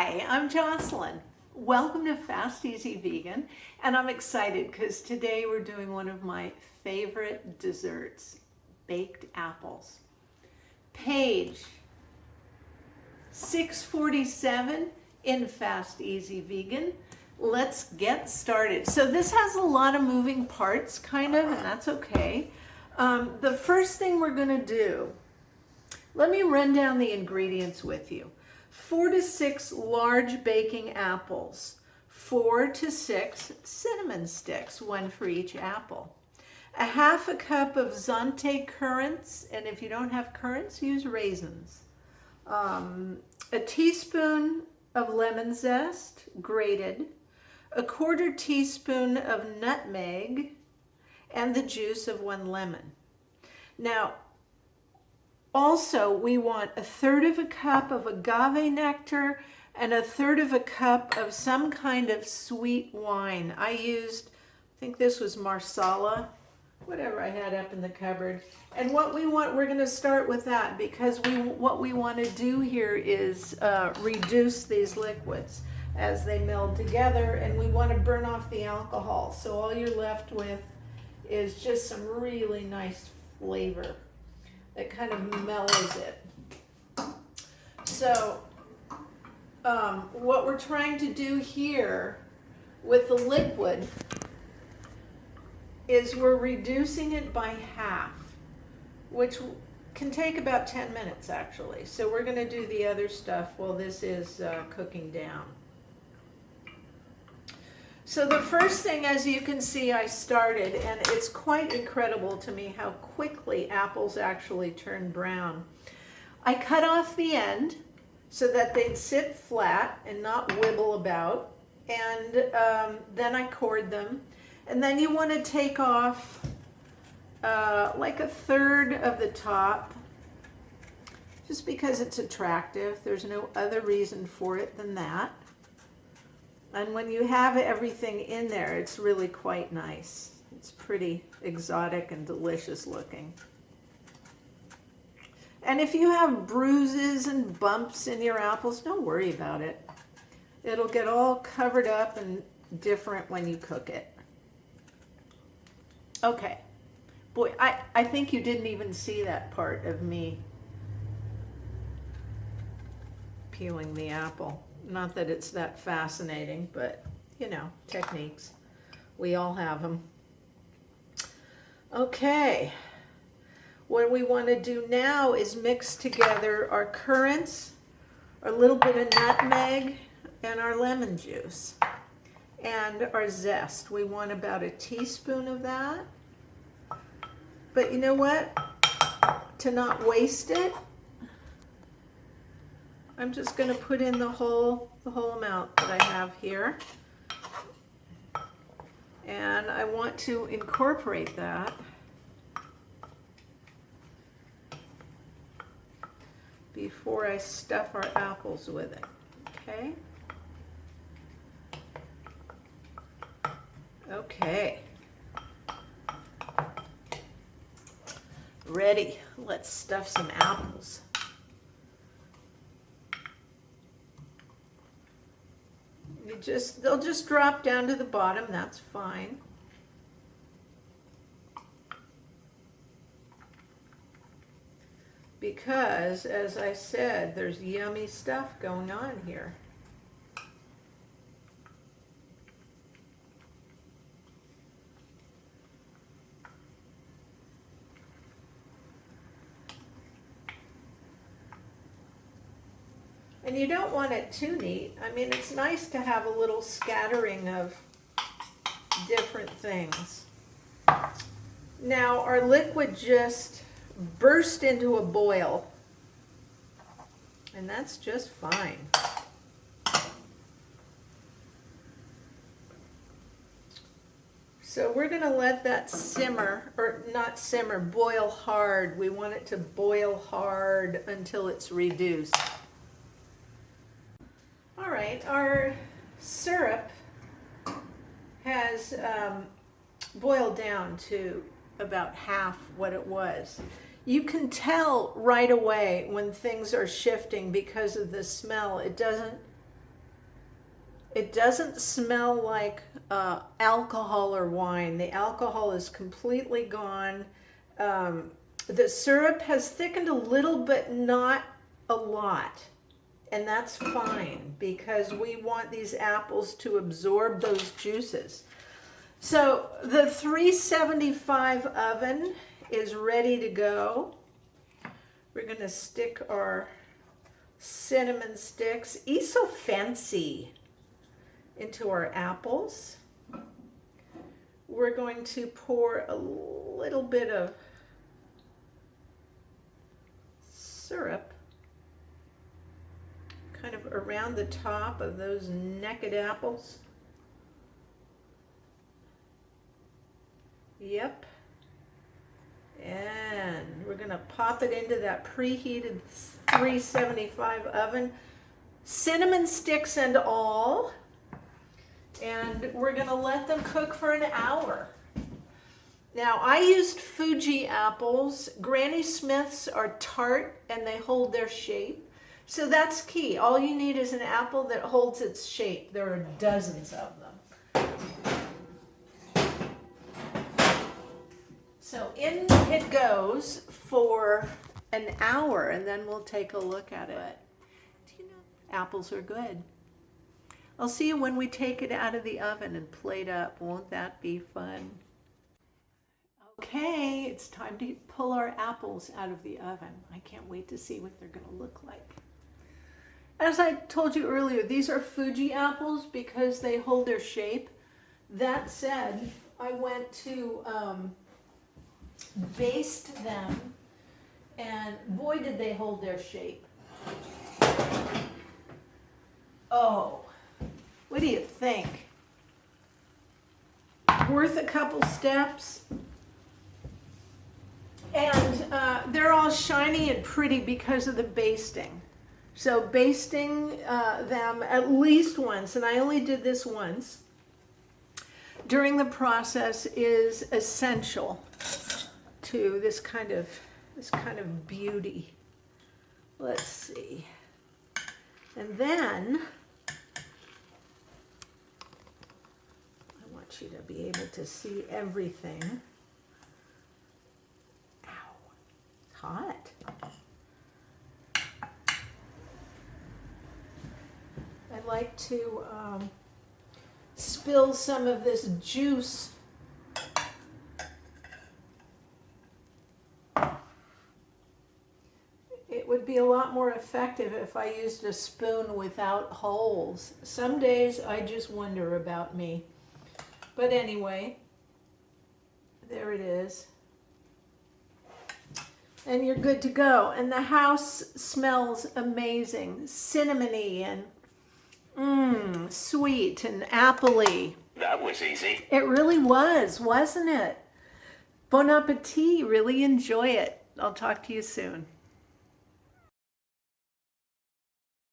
Hi, I'm Jocelyn. Welcome to Fast Easy Vegan, and I'm excited because today we're doing one of my favorite desserts, baked apples. Page 647 in Fast Easy Vegan. Let's get started. So this has a lot of moving parts, kind of, and that's okay. The first thing we're going to do, let me run down the ingredients with you. 4 to 6 large baking apples, 4 to 6 cinnamon sticks, 1 for each apple. A half a cup of Zante currants, and if you don't have currants, use raisins. A teaspoon of lemon zest, grated. A 1/4 teaspoon of nutmeg, and the juice of 1 lemon. Now, also, we want 1/3 cup of agave nectar and 1/3 cup of some kind of sweet wine. I think this was Marsala, whatever I had up in the cupboard. And what we want, we're going to start with that because what we want to do here is reduce these liquids as they meld together, and we want to burn off the alcohol. So all you're left with is just some really nice flavor that kind of mellows it. So what we're trying to do here with the liquid is we're reducing it by half, which can take about 10 minutes actually. So we're going to do the other stuff while this is cooking down. So the first thing, as you can see, I started, and it's quite incredible to me how quickly apples actually turn brown. I cut off the end so that they'd sit flat and not wibble about, and then I cored them. And then you want to take off like 1/3 of the top, just because it's attractive. There's no other reason for it than that. And when you have everything in there, it's really quite nice. It's pretty exotic and delicious looking. And if you have bruises and bumps in your apples, don't worry about it. It'll get all covered up and different when you cook it. Okay. Boy, I think you didn't even see that part of me peeling the apple. Not that it's that fascinating, but, you know, techniques. We all have them. Okay. What we want to do now is mix together our currants, a little bit of nutmeg, and our lemon juice, and our zest. We want about 1 teaspoon of that. But you know what? To not waste it, I'm just going to put in the whole amount that I have here. And I want to incorporate that before I stuff our apples with it. Okay? Okay. Ready. Let's stuff some apples. They'll just drop down to the bottom, that's fine. Because, as I said, there's yummy stuff going on here. And you don't want it too neat. I mean, it's nice to have a little scattering of different things. Now, our liquid just burst into a boil, and that's just fine. So we're going to let that simmer, or not simmer, boil hard. We want it to boil hard until it's reduced. All right, our syrup has boiled down to about half what it was. You can tell right away when things are shifting because of the smell. It doesn't It doesn't smell like alcohol or wine. The alcohol is completely gone. The syrup has thickened a little, but not a lot. And that's fine because we want these apples to absorb those juices. So the 375 oven is ready to go. We're going to stick our cinnamon sticks, eat so fancy, into our apples. We're going to pour a little bit of syrup kind of around the top of those naked apples. Yep. And we're going to pop it into that preheated 375 oven, cinnamon sticks and all. And we're going to let them cook for an hour. Now, I used Fuji apples. Granny Smiths are tart and they hold their shape. So that's key. All you need is an apple that holds its shape. There are dozens of them. So in it goes for an hour, and then we'll take a look at it. Do you know, apples are good. I'll see you when we take it out of the oven and plate up. Won't that be fun? Okay, it's time to pull our apples out of the oven. I can't wait to see what they're going to look like. As I told you earlier, these are Fuji apples because they hold their shape. That said, I went to baste them, and boy did they hold their shape. Oh, what do you think? Worth a couple steps. And they're all shiny and pretty because of the basting. So basting them at least once, and I only did this once, during the process is essential to this kind of beauty. Let's see. And then I want you to be able to see everything. Ow, it's hot. I like to spill some of this juice It would be a lot more effective if I used a spoon without holes. Some days I just wonder about me. But anyway, there it is. And you're good to go. And the house smells amazing. Cinnamony and sweet and appley. That was easy. It really was, wasn't it? Bon appetit. Really enjoy it. I'll talk to you soon.